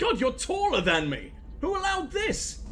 God, you're taller than me. Who allowed this?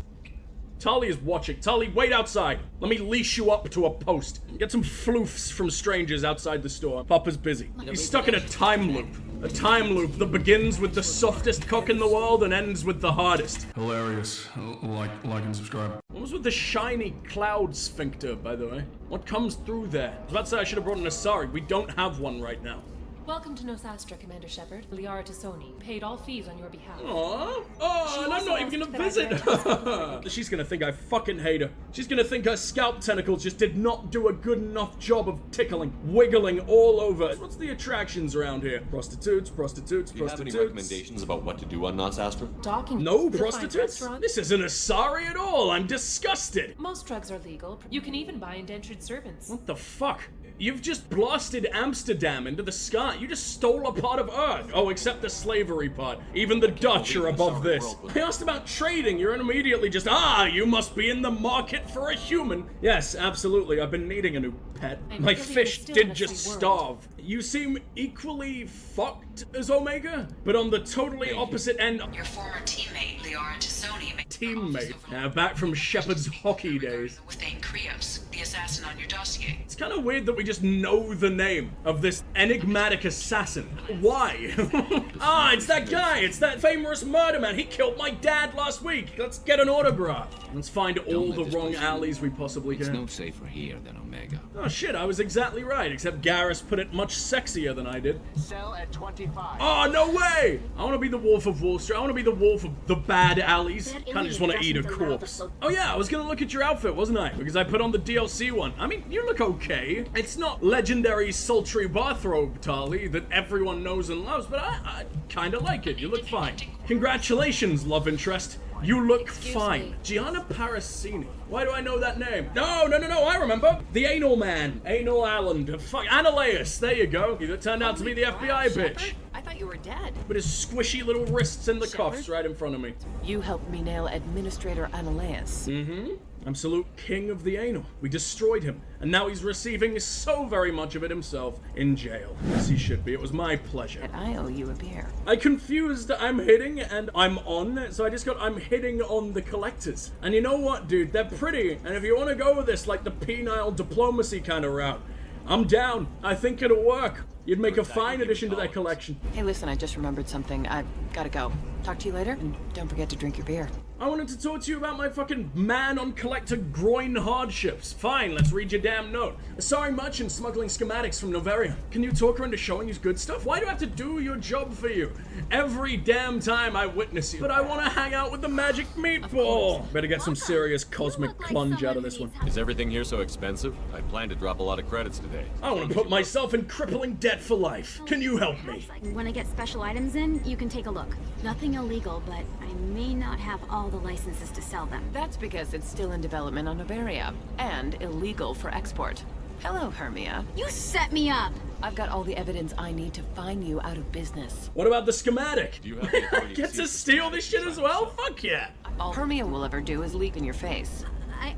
Tali is watching. Tali, wait outside. Let me leash you up to a post. Get some floofs from strangers outside the store. Papa's busy. He's stuck in a time loop. A time loop that begins with the softest cock in the world and ends with the hardest. Hilarious. Like and subscribe. What was with the shiny cloud sphincter, by the way? What comes through there? I was about to say I should have brought an Asari. We don't have one right now. Welcome to Nosastra, Commander Shepard. Liara Tassoni paid all fees on your behalf. Aww. Oh, and I'm not even gonna visit. She's gonna think I fucking hate her. She's gonna think her scalp tentacles just did not do a good enough job of tickling, wiggling all over. What's the attractions around here? Prostitutes, prostitutes, Do you have any recommendations about what to do on Nosastra? Docking. No You'll find prostitutes? restaurants. This isn't Asari at all. I'm disgusted. Most drugs are legal. You can even buy indentured servants. What the fuck? You've just blasted Amsterdam into the sky. You just stole a part of Earth. Oh, except the slavery part. Even the Dutch are above this. I asked about trading. You're immediately just, you must be in the market for a human. Yes, absolutely. I've been needing a new pet. My fish did just starve. You seem equally fucked as Omega, but on the totally opposite end. Your former teammate, Liara Tassoni, Teammate. Back from Shepard's hockey days. with Thane Krios, the assassin on your dossier. It's kind of weird that we just know the name of this enigmatic assassin. Why? It's that guy. It's that famous murder man. He killed my dad last week. Let's get an autograph. Let's find all the wrong alleys we possibly can. It's no safer here than Omega. Oh shit, I was exactly right, except Garrus put it much sexier than I did. Sell at 25. Oh, no way! I want to be the Wolf of Wall Street. I want to be the Wolf of the bad alleys. Kind of just want to eat a corpse. Oh yeah, I was going to look at your outfit, wasn't I? Because I put on the DLC one. I mean, you look okay. It's not legendary sultry bathrobe, Tali, that everyone knows and loves, but I kind of like it. You look fine. Congratulations, love interest. You look fine. Gianna Parasini. Why do I know that name? No, I remember. The Anal Man. Anal Allen. Fuck, Analaeus. There you go. That turned out to be the FBI bitch. I thought you were dead. With his squishy little wrists in the cuffs right in front of me. You helped me nail Administrator Analaeus. Mm-hmm. Absolute king of the anal. We destroyed him, and now he's receiving so very much of it himself in jail. As he should be. It was my pleasure. And I owe you a beer. I confused I'm hitting and I'm on, so I just got I'm hitting on the collectors. And you know what, dude? They're pretty, and if you want to go with this, like the penile diplomacy kind of route, I'm down. I think it'll work. You'd make a fine addition to that collection. Hey, listen, I just remembered something. I gotta go. Talk to you later, and don't forget to drink your beer. I wanted to talk to you about my fucking man-on-collector groin hardships. Fine, let's read your damn note. Sorry merchant smuggling schematics from Noveria. Can you talk her into showing you good stuff? Why do I have to do your job for you? Every damn time I witness you. But I want to hang out with the magic meatball. Better get some serious cosmic plunge out of this one. Is everything here so expensive? I plan to drop a lot of credits today. I want to put myself in crippling debt for life. Can you help me? When I get special items in, you can take a look. Nothing illegal, but I may not have all the licenses to sell them. That's because it's still in development on Noveria, and illegal for export. Hello, Hermia. You set me up! I've got all the evidence I need to find you out of business. What about the schematic? Do you have the authority Get to steal this shit as well? Fuck yeah! All Hermia will ever do is leap in your face.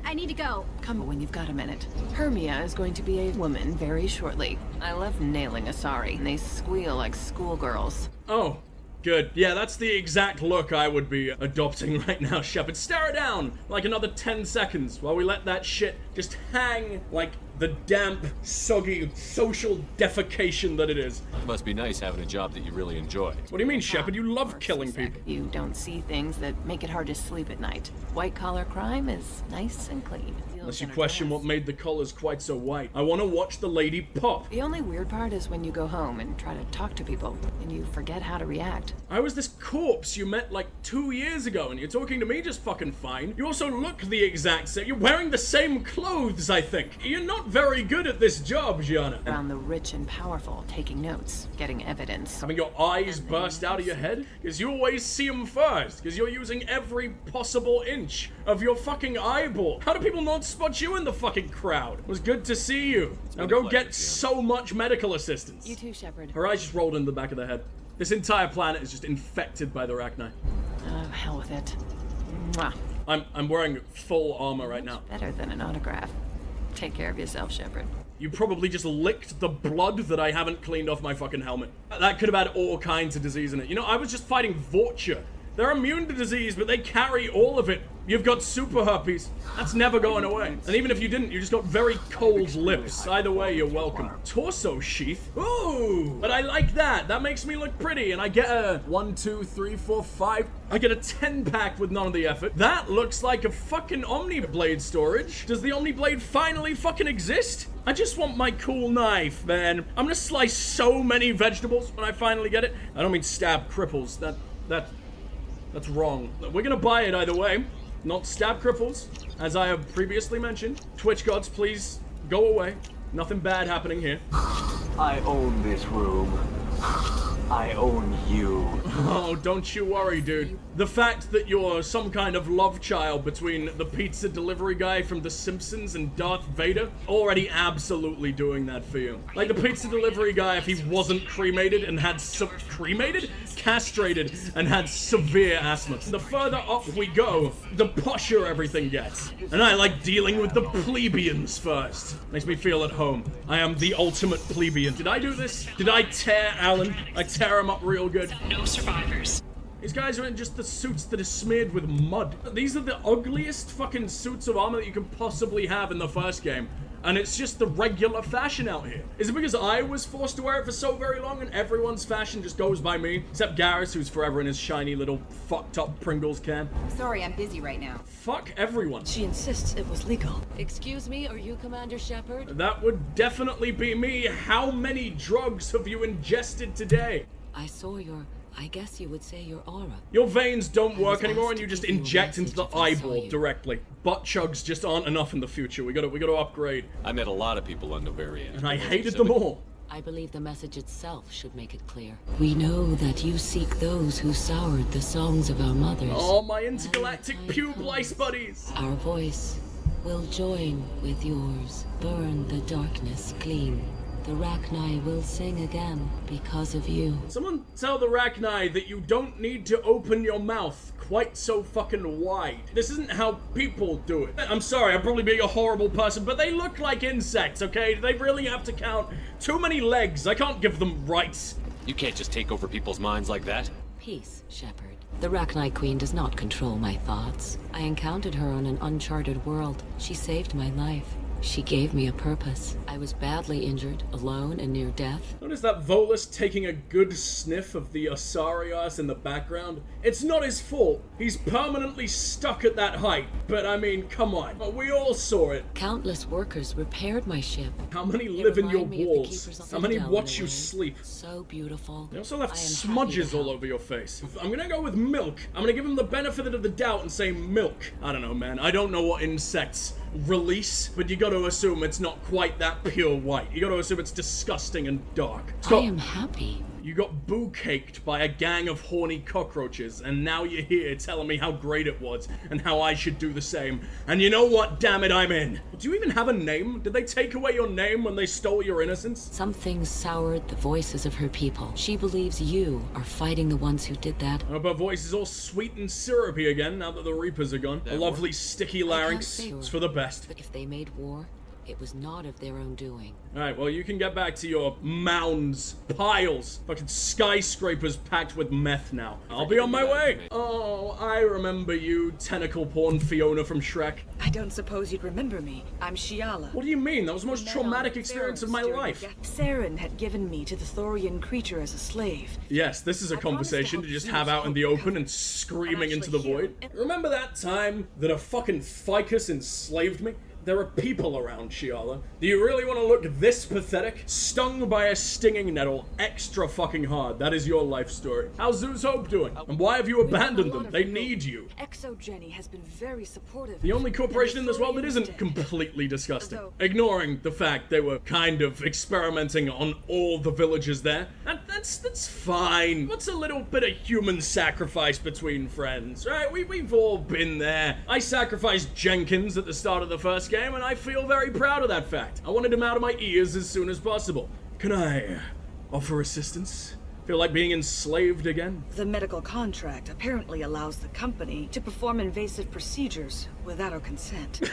I need to go. Come when you've got a minute. Hermia is going to be a woman very shortly. I love nailing Asari, and they squeal like schoolgirls. Oh. Good. Yeah, that's the exact look I would be adopting right now, Shepard. Stare her down like another 10 seconds while we let that shit just hang like the damp, soggy, social defecation that it is. It must be nice having a job that you really enjoy. What do you mean, Shepard? You love killing people. You don't see things that make it hard to sleep at night. White-collar crime is nice and clean. Unless you question what made the collars quite so white. I want to watch the lady pop. The only weird part is when you go home and try to talk to people, and you forget how to react. I was this corpse you met like 2 years ago, and you're talking to me just fucking fine. You also look the exact same. You're wearing the same clothes, I think. You're not very good at this job, Gianna. Around the rich and powerful, taking notes, getting evidence. Having your eyes burst out of your head? Because you always see them first. Because you're using every possible inch of your fucking eyeball. How do people not spot you in the fucking crowd? It was good to see you. Now go get so much medical assistance. You too, Shepard. Her eyes just rolled into the back of the head. This entire planet is just infected by the Arachni. Oh, hell with it. Mwah. I'm wearing full armor right now. Better than an autograph. Take care of yourself, Shepard. You probably just licked the blood that I haven't cleaned off my fucking helmet. That could have had all kinds of disease in it. You know, I was just fighting Vorcha They're immune to disease, but they carry all of it. You've got super herpes. That's never going away. And even if you didn't, you just got very cold lips. Either way, you're welcome. Torso sheath? Ooh! But I like that. That makes me look pretty. And I get a 1, 2, 3, 4, 5. I get a 10-pack with none of the effort. That looks like a fucking Omni-Blade storage. Does the Omni-Blade finally fucking exist? I just want my cool knife, man. I'm gonna slice so many vegetables when I finally get it. I don't mean stab cripples. That's wrong. We're gonna buy it either way. Not stab cripples, as I have previously mentioned. Twitch gods, please go away. Nothing bad happening here. I own this room. I own you. Oh, don't you worry, dude. The fact that you're some kind of love child between the pizza delivery guy from The Simpsons and Darth Vader, already absolutely doing that for you. Like the pizza delivery guy, if he wasn't cremated and had castrated and had severe asthma. The further up we go, the posher everything gets. And I like dealing with the plebeians first. Makes me feel at home. I am the ultimate plebeian. Did I do this? Did I tear Alan? I tear him up real good. No survivors. These guys are in just the suits that are smeared with mud. These are the ugliest fucking suits of armor that you could possibly have in the first game. And it's just the regular fashion out here. Is it because I was forced to wear it for so very long and everyone's fashion just goes by me? Except Garrus, who's forever in his shiny little fucked up Pringles can. Sorry, I'm busy right now. Fuck everyone. She insists it was legal. Excuse me, are you Commander Shepard? That would definitely be me. How many drugs have you ingested today? I saw I guess you would say your aura. Your veins don't work anymore and you just inject into the eyeball directly. Butt chugs just aren't enough in the future. We gotta upgrade. I met a lot of people on Novarian. And I hated them all. I believe the message itself should make it clear. We know that you seek those who soured the songs of our mothers. Oh, my intergalactic pube lice buddies. Our voice will join with yours. Burn the darkness clean. The Rachni will sing again because of you. Someone tell the Rachni that you don't need to open your mouth quite so fucking wide. This isn't how people do it. I'm sorry, I'm probably being a horrible person, but they look like insects, okay? They really have to count too many legs. I can't give them rights. You can't just take over people's minds like that. Peace, Shepard. The Rachni Queen does not control my thoughts. I encountered her on an uncharted world. She saved my life. She gave me a purpose. I was badly injured, alone and near death. Notice that Volus taking a good sniff of the Asarios in the background? It's not his fault. He's permanently stuck at that height. But I mean, come on. We all saw it. Countless workers repaired my ship. How many live in your walls? How many watch you sleep? So beautiful. You also left smudges all over your face. I'm gonna go with milk. I'm gonna give him the benefit of the doubt and say milk. I don't know, man. I don't know what insects release, but you gotta assume it's not quite that pure white. You gotta assume it's disgusting and dark. I am happy. You got boo-caked by a gang of horny cockroaches, and now you're here telling me how great it was, and how I should do the same. And you know what? Damn it, I'm in. Do you even have a name? Did they take away your name when they stole your innocence? Something soured the voices of her people. She believes you are fighting the ones who did that. I hope her voice is all sweet and syrupy again now that the Reapers are gone. A lovely sticky larynx. It's for the best. But if they made war, it was not of their own doing. Alright, well, you can get back to your mounds, piles, fucking skyscrapers packed with meth now. I'll be on my way. Oh, I remember you, tentacle porn Fiona from Shrek. I don't suppose you'd remember me. I'm Shiala. What do you mean? That was the most traumatic experience of my life. Saren had given me to the Thorian creature as a slave. Yes, this is a conversation to just have out in the open and screaming into the void. Remember that time that a fucking ficus enslaved me? There are people around, Shiala. Do you really want to look this pathetic? Stung by a stinging nettle extra fucking hard. That is your life story. How's Zeus Hope doing? And why have you abandoned them? They need you. Exogeny has been very supportive. The only corporation in this world that isn't completely disgusting. Ignoring the fact they were kind of experimenting on all the villagers there. That's fine. What's a little bit of human sacrifice between friends, right? We've all been there. I sacrificed Jenkins at the start of the first game, and I feel very proud of that fact. I wanted him out of my ears as soon as possible. Can I offer assistance? Feel like being enslaved again? The medical contract apparently allows the company to perform invasive procedures without our consent.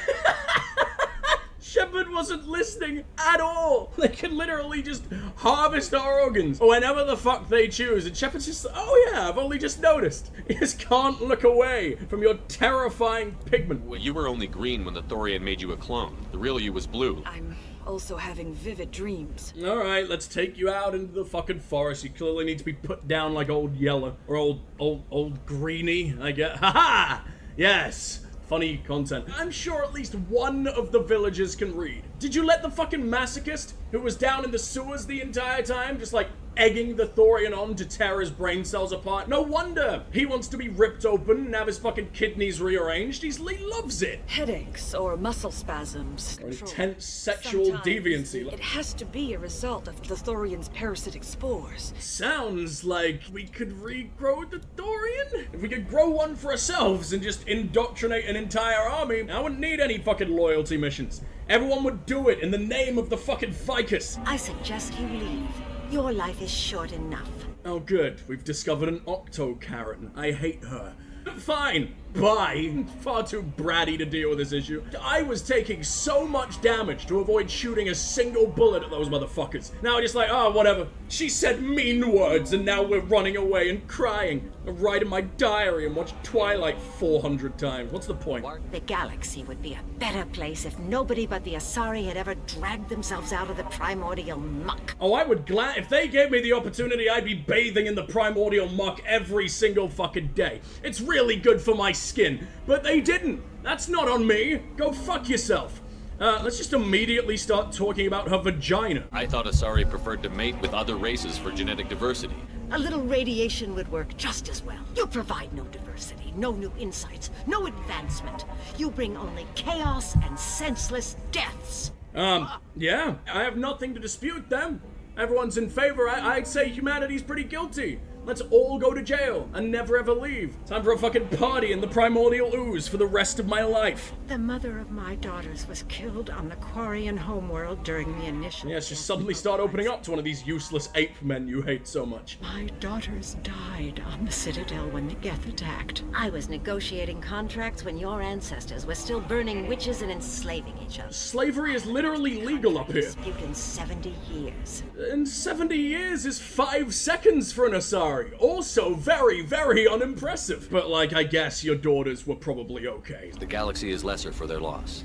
Shepard wasn't listening at all. They can literally just harvest our organs whenever the fuck they choose. And Shepard's just, oh yeah, I've only just noticed. You just can't look away from your terrifying pigment. Well, you were only green when the Thorian made you a clone. The real you was blue. I'm also having vivid dreams. Alright, let's take you out into the fucking forest. You clearly need to be put down like old Yeller. Or old Greenie, I guess. Haha! Yes! Funny content. I'm sure at least one of the villagers can read. Did you let the fucking masochist, who was down in the sewers the entire time, just like egging the Thorian on to tear his brain cells apart? No wonder he wants to be ripped open and have his fucking kidneys rearranged. He loves it. Headaches or muscle spasms. Or intense sexual Sometimes deviancy. It has to be a result of the Thorian's parasitic spores. Sounds like we could regrow the Thorian? If we could grow one for ourselves and just indoctrinate an entire army, I wouldn't need any fucking loyalty missions. Everyone would do it in the name of the fucking ficus. I suggest you leave. Your life is short enough. Oh good, we've discovered an Octo-Karen. I hate her. Fine, bye. Far too bratty to deal with this issue. I was taking so much damage to avoid shooting a single bullet at those motherfuckers. Now I'm just like, oh, whatever. She said mean words and now we're running away and crying. I write in my diary and watch Twilight 400 times. What's the point? The galaxy would be a better place if nobody but the Asari had ever dragged themselves out of the primordial muck. Oh, I would if they gave me the opportunity, I'd be bathing in the primordial muck every single fucking day. It's really good for my skin, but they didn't. That's not on me. Go fuck yourself. Let's just immediately start talking about her vagina. I thought Asari preferred to mate with other races for genetic diversity. A little radiation would work just as well. You provide no diversity, no new insights, no advancement. You bring only chaos and senseless deaths. Yeah, I have nothing to dispute them. Everyone's in favor. I'd say humanity's pretty guilty. Let's all go to jail and never ever leave. Time for a fucking party in the primordial ooze for the rest of my life. The mother of my daughters was killed on the Quarian homeworld during the initial... Yes, just suddenly start opening up to one of these useless ape men you hate so much. My daughters died on the Citadel when the Geth attacked. I was negotiating contracts when your ancestors were still burning witches and enslaving each other. Slavery is literally legal up here. Dispute in 70 years. And 70 years is 5 seconds for an Asari. Also very, very unimpressive. But like, I guess your daughters were probably okay. The galaxy is lesser for their loss.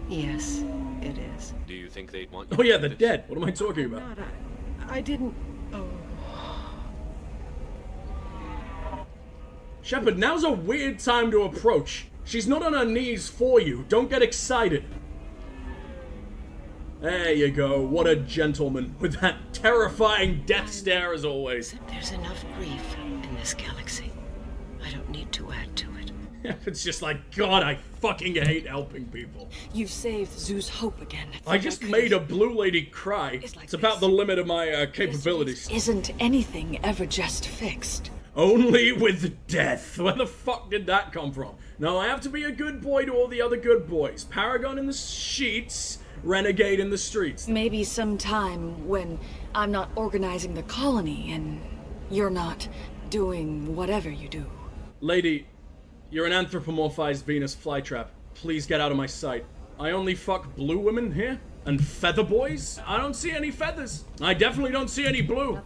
Yes, it is. Do you think they'd want you? Oh yeah, they're dead. What am I talking about? I didn't... Oh... Shepard, now's a weird time to approach. She's not on her knees for you. Don't get excited. There you go. What a gentleman. With that terrifying death stare as always. There's enough grief in this galaxy. I don't need to add to it. It's just like, God, I fucking hate helping people. You've saved Zoo's hope again. I just made a blue lady cry. It's about the limit of my capabilities. Isn't anything ever just fixed? Only with death. Where the fuck did that come from? No, I have to be a good boy to all the other good boys. Paragon in the sheets, renegade in the streets. Maybe sometime when I'm not organizing the colony and you're not doing whatever you do. Lady, you're an anthropomorphized Venus flytrap. Please get out of my sight. I only fuck blue women here? And feather boys? I don't see any feathers. I definitely don't see any blue.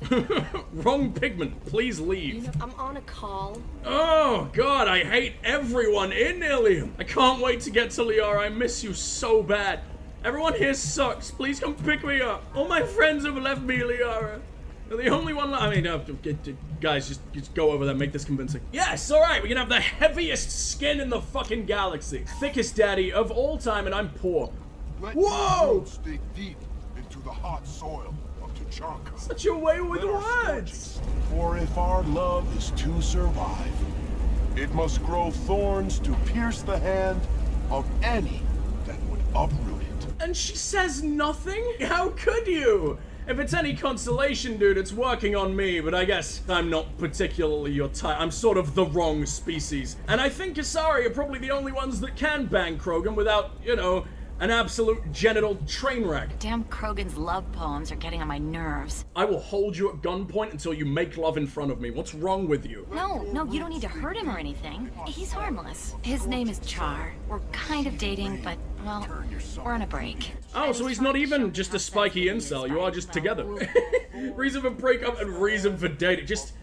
Wrong pigment. Please leave. You know, I'm on a call. Oh, God, I hate everyone in Ilium. I can't wait to get to Liara. I miss you so bad. Everyone here sucks. Please come pick me up. All my friends have left me, Liara. You're the only one left. I mean, guys, just go over there. Make this convincing. Yes, all right. We can have the heaviest skin in the fucking galaxy. Thickest daddy of all time, and I'm poor. Whoa! Dig deep into the hot soil of Tuchanka. Such a way with words. For if our love is to survive, it must grow thorns to pierce the hand of any that would uproot it. And she says nothing? How could you? If it's any consolation, dude, it's working on me, but I guess I'm not particularly your type. I'm sort of the wrong species. And I think Asari are probably the only ones that can bang Krogan without, you know, An absolute genital train wreck. Damn Krogan's love poems are getting on my nerves. I will hold you at gunpoint until you make love in front of me. What's wrong with you? No, you don't need to hurt him or anything. He's harmless. His name is Char. We're kind of dating, but, well, we're on a break. Oh, so he's not even just a spiky incel. You are just together. Reason for breakup and reason for dating. Just,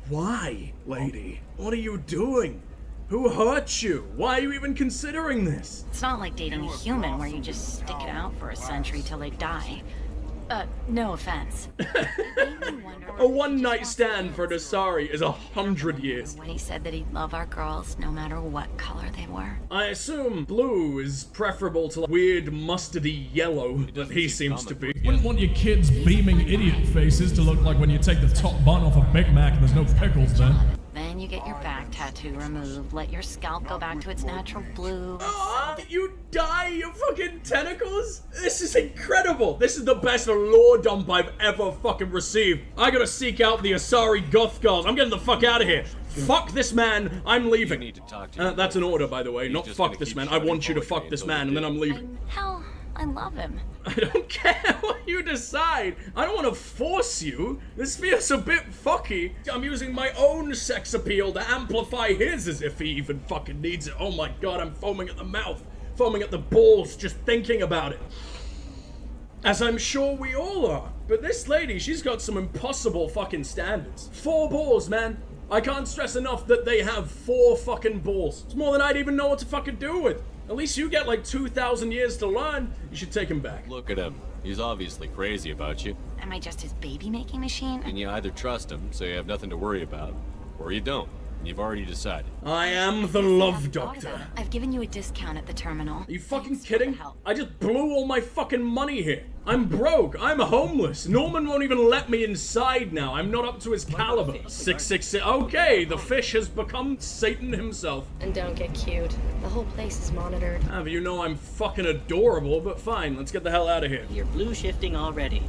why, lady? What are you doing? Who hurt you? Why are you even considering this? It's not like dating a human where you just stick it out for a century till they die. No offense. A one-night stand for an Asari is 100 years. When he said that he'd love our girls no matter what color they were. I assume blue is preferable to weird mustardy yellow that he seems to be. Wouldn't want your kids' beaming idiot faces to look like when you take the top bun off a Big Mac and there's no pickles there. Then you get your back tattoo removed, let your scalp go back to its natural blue. You dye your fucking tentacles? This is incredible. This is the best lore dump I've ever fucking received. I gotta seek out the Asari goth girls. I'm getting the fuck out of here. Fuck this man. I'm leaving. You need to talk to that's an order, by the way. Not fuck this man. I want you to fuck this man, and then I'm leaving. Hell, I love him. I don't care what you decide. I don't want to force you. This feels a bit fucky. I'm using my own sex appeal to amplify his as if he even fucking needs it. Oh my god, I'm foaming at the mouth. Foaming at the balls just thinking about it. As I'm sure we all are. But this lady, she's got some impossible fucking standards. 4 balls, man. I can't stress enough that they have 4 fucking balls. It's more than I'd even know what to fucking do with. At least you get like 2,000 years to learn. You should take him back. Look at him. He's obviously crazy about you. Am I just his baby-making machine? And you either trust him, so you have nothing to worry about, or you don't. You've already decided. I am the love doctor. I've given you a discount at the terminal. Are you fucking kidding? I just blew all my fucking money here. I'm broke. I'm homeless. Norman won't even let me inside now. I'm not up to his caliber. 666. Okay, the fish has become Satan himself. And don't get cute. The whole place is monitored. You know I'm fucking adorable, but fine. Let's get the hell out of here. You're blue shifting already.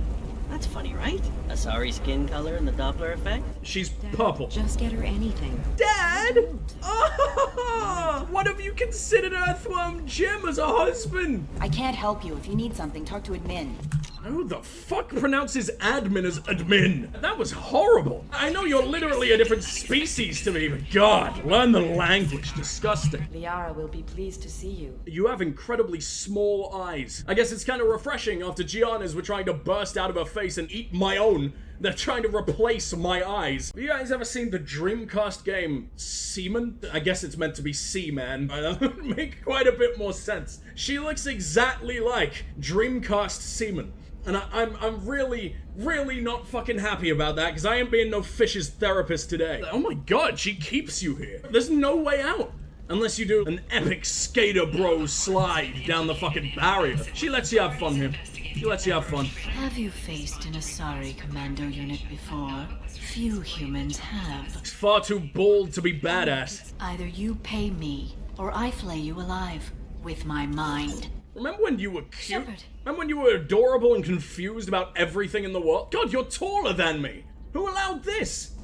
That's funny, right? Asari skin color and the Doppler effect? She's purple. Just get her anything. Dad? Oh, what have you considered Earthworm Jim as a husband? I can't help you. If you need something, talk to admin. Who the fuck pronounces admin as admin? That was horrible. I know you're literally a different species to me, but God, learn the language. Disgusting. Liara will be pleased to see you. You have incredibly small eyes. I guess it's kind of refreshing after Gianna's were trying to burst out of her face and eat my own. They're trying to replace my eyes. Have you guys ever seen the Dreamcast game Seaman? I guess it's meant to be Seaman, but that would make quite a bit more sense. She looks exactly like Dreamcast Seaman. And I'm really not fucking happy about that, because I ain't being no fish's therapist today. Oh my god, she keeps you here. There's no way out. Unless you do an epic Skater Bros slide down the fucking barrier. She lets you have fun here. She lets you have fun. Have you faced an Asari commando unit before? Few humans have. It's far too bold to be badass. Either you pay me, or I flay you alive. With my mind. Remember when you were cute? Shepard. Remember when you were adorable and confused about everything in the world? God, you're taller than me. Who allowed this?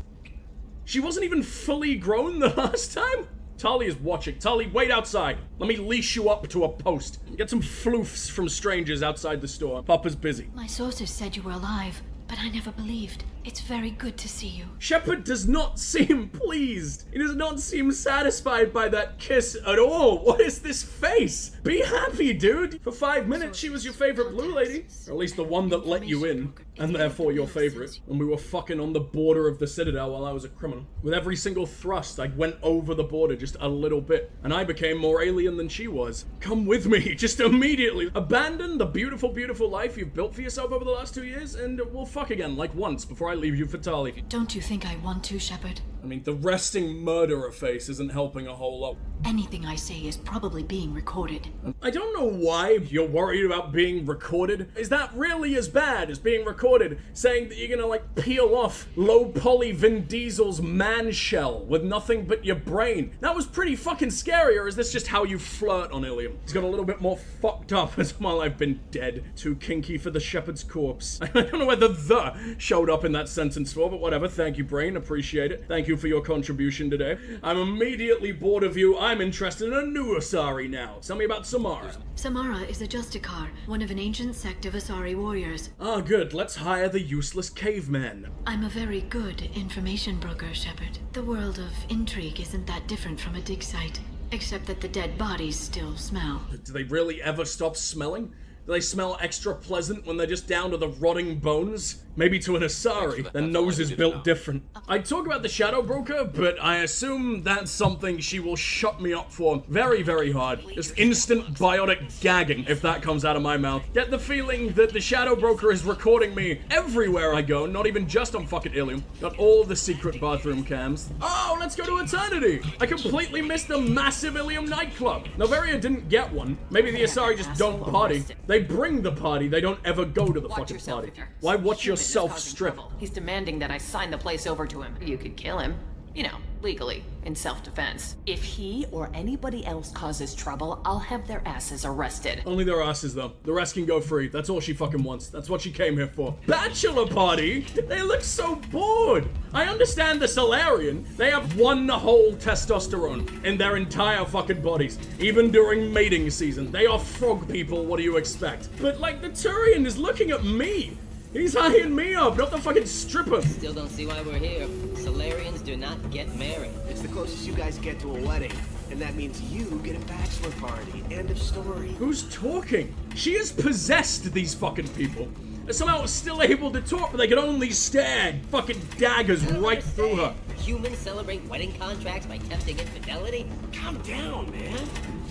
She wasn't even fully grown the last time? Tali is watching. Tali, wait outside. Let me leash you up to a post. Get some floofs from strangers outside the store. Papa's busy. My sources said you were alive, but I never believed. It's very good to see you. Shepard does not seem pleased. He does not seem satisfied by that kiss at all. What is this face? Be happy, dude. For 5 minutes, she was your favorite blue lady. Or at least the one that let you in. And therefore your favorite. And we were fucking on the border of the Citadel while I was a criminal. With every single thrust, I went over the border just a little bit. And I became more alien than she was. Come with me, just immediately. Abandon the beautiful, beautiful life you've built for yourself over the last 2 years, and we'll fuck again, like once, before I leave you for Tali. Don't you think I want to, Shepard? I mean, the resting murderer face isn't helping a whole lot. Anything I say is probably being recorded. I don't know why you're worried about being recorded. Is that really as bad as being recorded? Saying that you're gonna, like, peel off low-poly Vin Diesel's man shell with nothing but your brain. That was pretty fucking scary, or is this just how you flirt on Ilium? He's got a little bit more fucked up as while I've been dead. Too kinky for the shepherd's corpse. I don't know whether the showed up in that sentence for, but whatever. Thank you, brain. Appreciate it. Thank you you for your contribution today. I'm immediately bored of you. I'm interested in a new Asari now. Tell me about Samara. Samara is a Justicar, one of an ancient sect of Asari warriors. Ah, good. Let's hire the useless caveman. I'm a very good information broker, Shepard. The world of intrigue isn't that different from a dig site, except that the dead bodies still smell. Do they really ever stop smelling? Do they smell extra pleasant when they're just down to the rotting bones? Maybe to an Asari, their nose is built different. I'd talk about the Shadow Broker, but I assume that's something she will shut me up for very, very hard. Just instant biotic gagging if that comes out of my mouth. Get the feeling that the Shadow Broker is recording me everywhere I go, not even just on fucking Ilium. Got all the secret bathroom cams. Oh, let's go to Eternity! I completely missed the massive Ilium nightclub. Novaria didn't get one. Maybe the Asari just don't party. They bring the party, they don't ever go to the fucking party. Why watch yourself strip? He's demanding that I sign the place over to him. You could kill him. You know, legally, in self-defense. If he or anybody else causes trouble, I'll have their asses arrested. Only their asses, though. The rest can go free. That's all she fucking wants. That's what she came here for. Bachelor party? They look so bored. I understand the Solarian. They have one whole testosterone in their entire fucking bodies. Even during mating season. They are frog people, what do you expect? But, like, the Turian is looking at me. He's eyeing me up, not the fucking stripper. Still don't see why we're here. Solarians do not get married. It's the closest you guys get to a wedding. And that means you get a bachelor party. End of story. Who's talking? She has possessed these fucking people. They're somehow still able to talk, but they can only stare fucking daggers right through her. Humans celebrate wedding contracts by tempting infidelity? Calm down, man.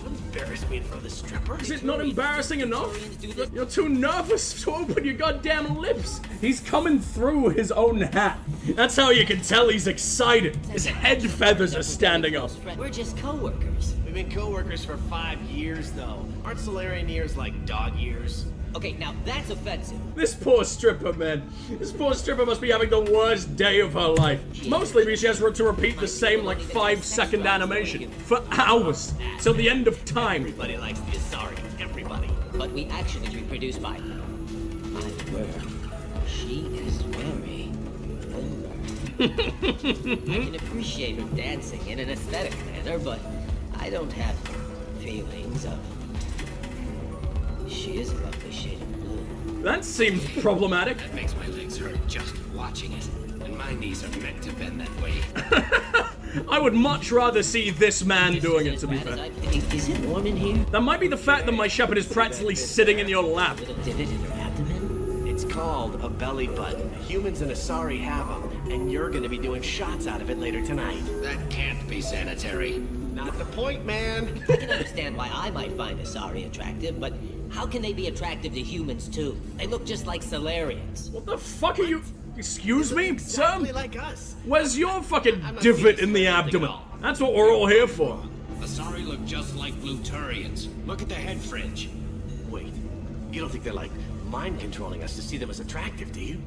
Don't embarrass me in front of the stripper. Is it not embarrassing enough? You're too nervous to open your goddamn lips. He's coming through his own hat. That's how you can tell he's excited. His head feathers are standing up. We're just co-workers. We've been co-workers for 5 years, though. Aren't Solarian years like dog years? Okay, now that's offensive. This poor stripper, man. This poor stripper must be having the worst day of her life. Mostly because she has to repeat the same, like, 5-second animation for hours till the end of time. Everybody likes the Asari. Everybody. But we actually reproduce by work. She is very I can appreciate her dancing in an aesthetic manner, but I don't have feelings of... She is a lovely shade of blue. That seems problematic. That makes my legs hurt just watching it. And my knees are meant to bend that way. I would much rather see this man doing it, to be fair. Is it warm in here? That might be the fact that my shepherd is practically sitting in your lap. Divot in her abdomen? It's called a belly button. Humans and Asari have them, and you're gonna be doing shots out of it later tonight. That can't be sanitary. Not the point, man. I can understand why I might find Asari attractive, but how can they be attractive to humans too? They look just like Solarians. What the fuck are you... Excuse me, Exactly sir? like us. Where's your fucking divot in the abdomen? That's what we're all here for. Asari look just like blue Turians. Look at the head fringe. Wait, you don't think they're like mind controlling us to see them as attractive, do you?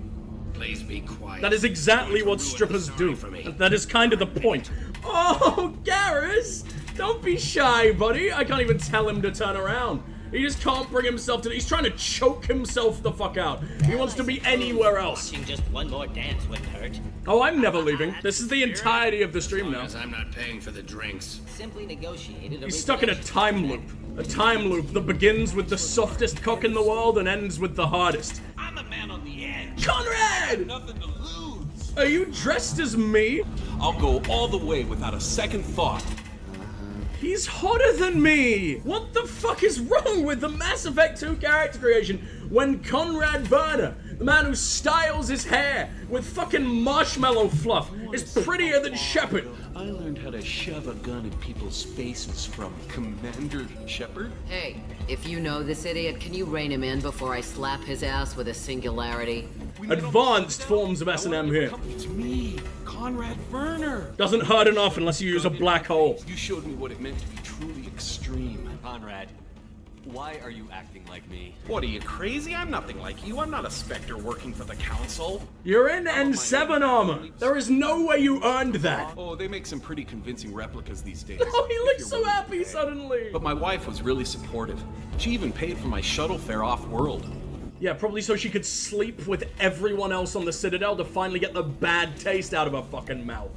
Please be quiet. That is exactly what strippers do. That is kind of the point. Oh, Garrus! Don't be shy, buddy. I can't even tell him to turn around. He just can't bring himself to... He's trying to choke himself the fuck out. He wants to be anywhere else. Watching just one more dance wouldn't hurt. Oh, I'm never leaving. This is the entirety of the stream now. As I'm not paying for the drinks. Simply negotiated. He's stuck in a time loop. A time loop that begins with the softest cock in the world and ends with the hardest. I'm a man on the edge. Conrad! Nothing to lose. Are you dressed as me? I'll go all the way without a second thought. He's hotter than me! What the fuck is wrong with the Mass Effect 2 character creation when Conrad Werner, the man who styles his hair with fucking marshmallow fluff, is prettier than Shepard? I learned how to shove a gun in people's faces from Commander Shepard. Hey, if you know this idiot, can you rein him in before I slap his ass with a singularity? Advanced forms of S&M here. It's me, Conrad Werner. Doesn't hurt enough unless you use a black hole. You showed me what it meant to be truly extreme. Conrad, why are you acting like me? What, are you crazy? I'm nothing like you. I'm not a Spectre working for the Council. You're in N7 armor. There is no way you earned that. Oh, they make some pretty convincing replicas these days. Oh, he looks so happy suddenly. But my wife was really supportive. She even paid for my shuttle fare off-world. Yeah, probably so she could sleep with everyone else on the Citadel to finally get the bad taste out of her fucking mouth.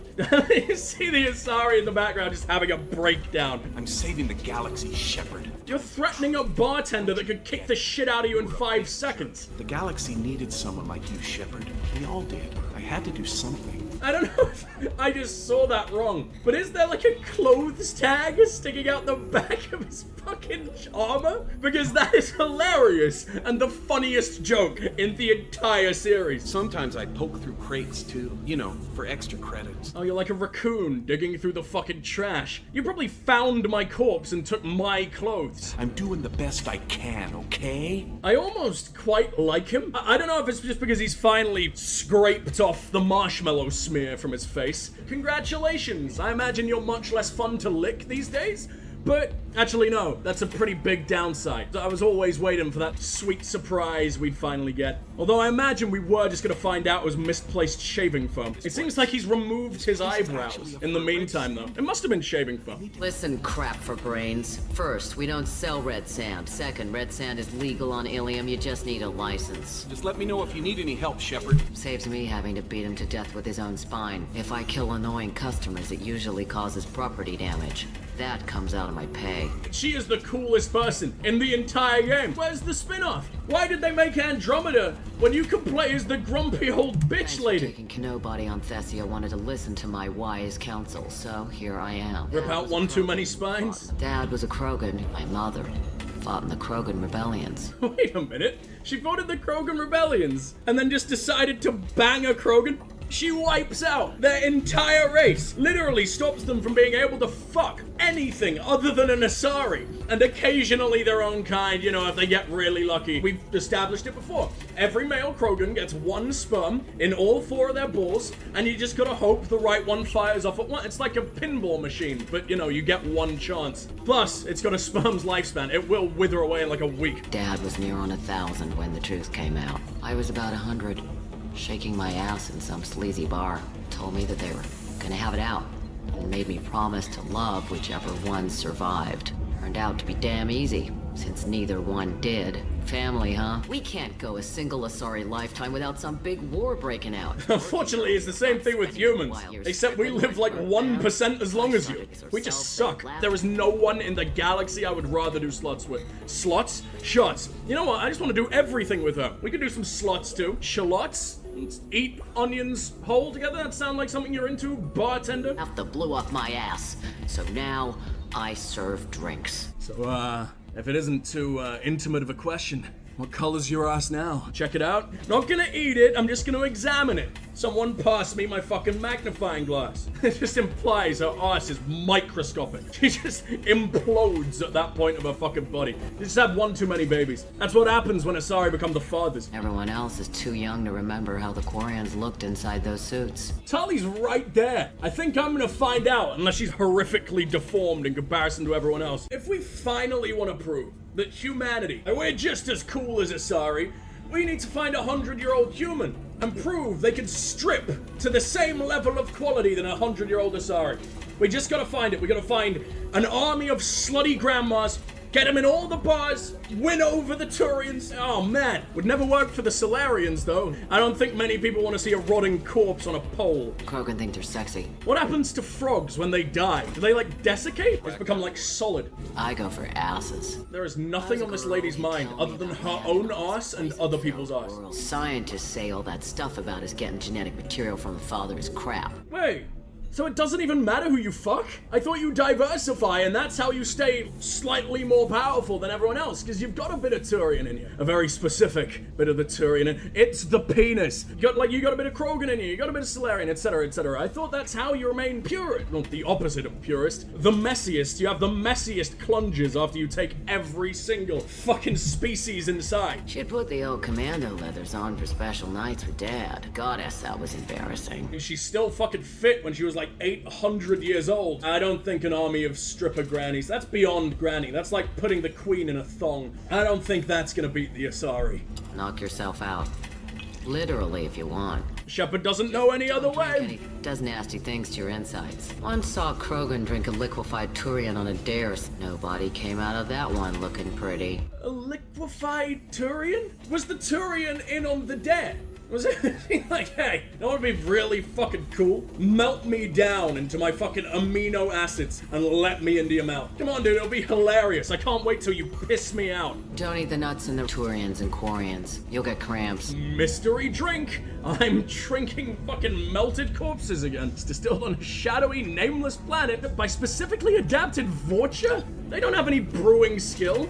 You see the Asari in the background just having a breakdown. I'm saving the galaxy, Shepard. You're threatening a bartender that could kick the shit out of you in 5 seconds. The galaxy needed someone like you, Shepard. We all did. I had to do something. I don't know if I just saw that wrong, but is there like a clothes tag sticking out the back of his fucking armor? Because that is hilarious and the funniest joke in the entire series. Sometimes I poke through crates too, you know, for extra credits. Oh, you're like a raccoon digging through the fucking trash. You probably found my corpse and took my clothes. I'm doing the best I can, okay? I almost quite like him. I don't know if it's just because he's finally scraped off the marshmallow smear from his face. Congratulations. I imagine you're much less fun to lick these days. But actually, no, that's a pretty big downside. I was always waiting for that sweet surprise we'd finally get. Although I imagine we were just gonna find out it was misplaced shaving foam. It seems like he's removed his eyebrows in the meantime, though. It must have been shaving foam. Listen, crap for brains. First, we don't sell red sand. Second, red sand is legal on Ilium. You just need a license. Just let me know if you need any help, Shepard. Saves me having to beat him to death with his own spine. If I kill annoying customers, it usually causes property damage. That comes out of my pay. She is the coolest person in the entire game. Where's the spin-off? Why did they make Andromeda when you could play as the grumpy old bitch lady? Nobody on Thessia wanted to listen to my wise counsel, so here I am. Rip out one too many spines? Dad was a Krogan. My mother fought in the Krogan rebellions. Wait a minute. She fought in the Krogan rebellions and then just decided to bang a Krogan? She wipes out their entire race, literally stops them from being able to fuck anything other than an Asari, and occasionally their own kind, you know, if they get really lucky. We've established it before. Every male Krogan gets 1 sperm in all 4 of their balls, and you just gotta hope the right one fires off at once. It's like a pinball machine, but you know, you get 1 chance. Plus, it's got a sperm's lifespan. It will wither away in like a week. Dad was near on 1,000 when the truth came out. I was about 100. Shaking my ass in some sleazy bar, told me that they were gonna have it out, and made me promise to love whichever one survived. Turned out to be damn easy, since neither one did. Family, huh? We can't go a single Asari lifetime without some big war breaking out. Unfortunately, it's the same thing with humans, except we live like 1% as long as you. We just suck. There is no one in the galaxy I would rather do slots with. Slots? Shots. You know what? I just want to do everything with her. We could do some slots too. Shallots? Eat onions whole together? That sound like something you're into, bartender? After blew off my ass, so now I serve drinks. So, if it isn't too intimate of a question, what color's your ass now? Check it out. Not gonna eat it, I'm just gonna examine it. Someone pass me my fucking magnifying glass. It just implies her ass is microscopic. She just implodes at that point of her fucking body. She just had 1 too many babies. That's what happens when Asari become the fathers. Everyone else is too young to remember how the Quarians looked inside those suits. Tali's right there. I think I'm gonna find out, unless she's horrifically deformed in comparison to everyone else. If we finally want to prove that humanity, and we're just as cool as Asari, we need to find a 100-year-old human and prove they can strip to the same level of quality than a 100-year-old Asari. We just gotta find it. We gotta find an army of slutty grandmas, get them in all the bars, win over the Turians. Oh man, would never work for the Solarians though. I don't think many people want to see a rotting corpse on a pole. Krogan think they're sexy. What happens to frogs when they die? Do they like desiccate? Or just become like solid? I go for asses. There is nothing on this lady's mind other than her own ass and other people's ass. Scientists say all that stuff about us getting genetic material from the father is crap. Wait. So it doesn't even matter who you fuck? I thought you diversify and that's how you stay slightly more powerful than everyone else, because you've got a bit of Turian in you. A very specific bit of the Turian, and it's the penis. You got a bit of Krogan in you got a bit of Solarian, etc, etc. I thought that's how you remain pure. Not the opposite of purist. The messiest. You have the messiest clunges after you take every single fucking species inside. She'd put the old commando leathers on for special nights with Dad. Goddess, that was embarrassing. She's still fucking fit when she was like 800 years old. I don't think an army of stripper grannies. That's beyond granny. That's like putting the queen in a thong. I don't think that's gonna beat the Asari. Knock yourself out. Literally if you want. Shepard doesn't know any other way. Does nasty things to your insides. Once saw Krogan drink a liquefied Turian on a dare. Nobody came out of that one looking pretty. A liquefied Turian? Was the Turian in on the dare? Was it like, hey, that would be really fucking cool? Melt me down into my fucking amino acids and let me into your mouth. Come on, dude, it'll be hilarious. I can't wait till you piss me out. Don't eat the nuts in the Turians and Quarians. You'll get cramps. Mystery drink. I'm drinking fucking melted corpses again. It's distilled on a shadowy, nameless planet by specifically adapted Vorcha? They don't have any brewing skill.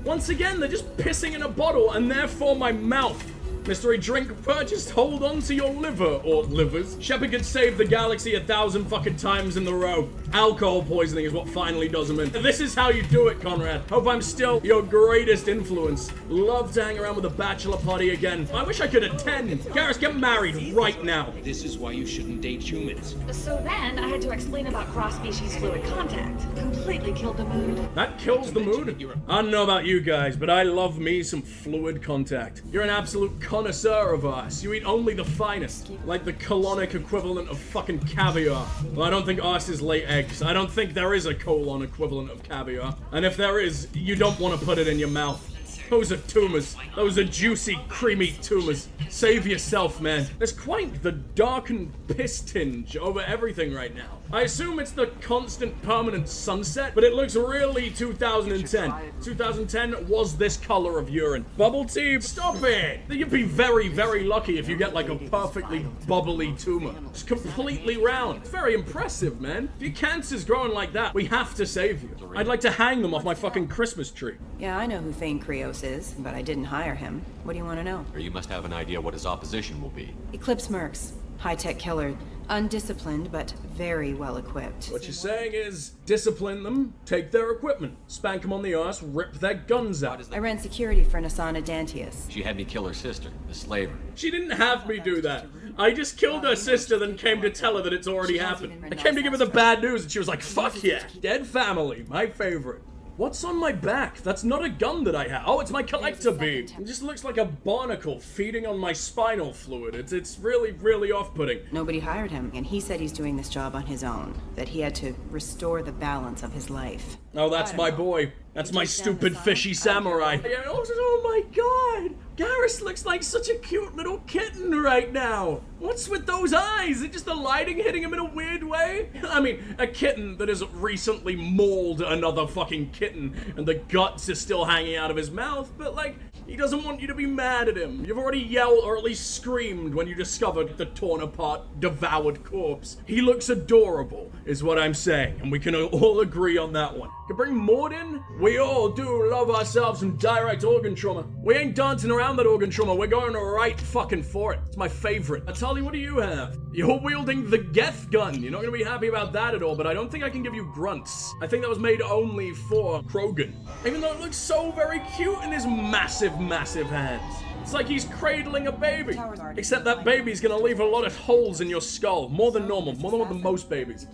Once again, they're just pissing in a bottle and therefore my mouth. Mystery drink purchased, hold on to your liver, or livers. Shepard could save the galaxy 1,000 fucking times in the row. Alcohol poisoning is what finally does him in. This is how you do it, Conrad. Hope I'm still your greatest influence. Love to hang around with a bachelor party again. I wish I could attend. Garrus, get married right now. This is why you shouldn't date humans. So then I had to explain about cross-species fluid contact. Completely killed the mood. That kills the mood? I don't know about you guys, but I love me some fluid contact. You're an absolute connoisseur of us. You eat only the finest, like the colonic equivalent of fucking caviar. Well, I don't think asses lay eggs. I don't think there is a colon equivalent of caviar. And if there is, you don't want to put it in your mouth. Those are tumors. Those are juicy, creamy tumors. Save yourself, man. There's quite the darkened piss tinge over everything right now. I assume it's the constant permanent sunset, but it looks really 2010. 2010 was this color of urine. Bubble tea, stop it! You'd be very, very lucky if you get like a perfectly bubbly tumor. It's completely round. It's very impressive, man. If your cancer's growing like that, we have to save you. I'd like to hang them off my fucking Christmas tree. Yeah, I know who Thane Krios is, but I didn't hire him. What do you want to know? Or you must have an idea what his opposition will be. Eclipse Mercs. High-tech killer. Undisciplined, but very well equipped. What you're saying is, discipline them, take their equipment, spank them on the ass, rip their guns out. I ran security for Nasana Dantius. She had me kill her sister, the slaver. She didn't have me do that. I just killed her sister, then came to tell her that it's already happened. I came to give her the bad news, and she was like, fuck yeah. Dead family, my favorite. What's on my back? That's not a gun that I have. Oh, it's my collector beam. It just looks like a barnacle feeding on my spinal fluid. It's really, really off-putting. Nobody hired him, and he said he's doing this job on his own. That he had to restore the balance of his life. Oh, that's my boy. That's my stupid fishy samurai. Oh my god! Garrus looks like such a cute little kitten right now. What's with those eyes? Is it just the lighting hitting him in a weird way? I mean, a kitten that has recently mauled another fucking kitten and the guts are still hanging out of his mouth, but like, he doesn't want you to be mad at him. You've already yelled or at least screamed when you discovered the torn apart, devoured corpse. He looks adorable, is what I'm saying, and we can all agree on that one. Can bring Maud in? We all do love ourselves some direct organ trauma. We ain't dancing around that organ trauma, we're going right fucking for it. It's my favorite. Atali, what do you have? You're wielding the Geth gun. You're not gonna be happy about that at all, but I don't think I can give you grunts. I think that was made only for Krogan. Even though it looks so very cute in his massive, massive hands. It's like he's cradling a baby. Except that baby's gonna leave a lot of holes in your skull. More than normal, more than most babies.